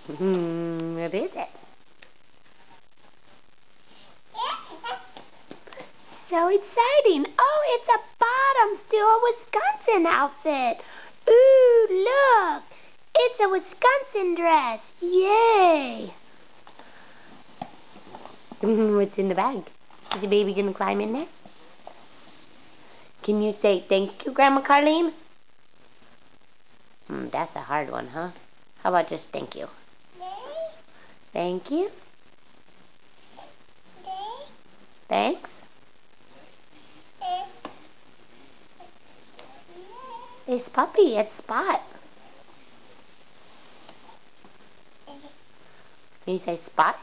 What is it? So exciting. Oh, it's a Bottomsteel Wisconsin outfit. Ooh, look. It's a Wisconsin dress. Yay. What's in the bag? Is the baby going to climb in there? Can you say thank you, Grandma Carlene? That's a hard one, huh? How about just thank you? Thank you. Thanks. It's Puppy. It's Spot. Can you say Spot?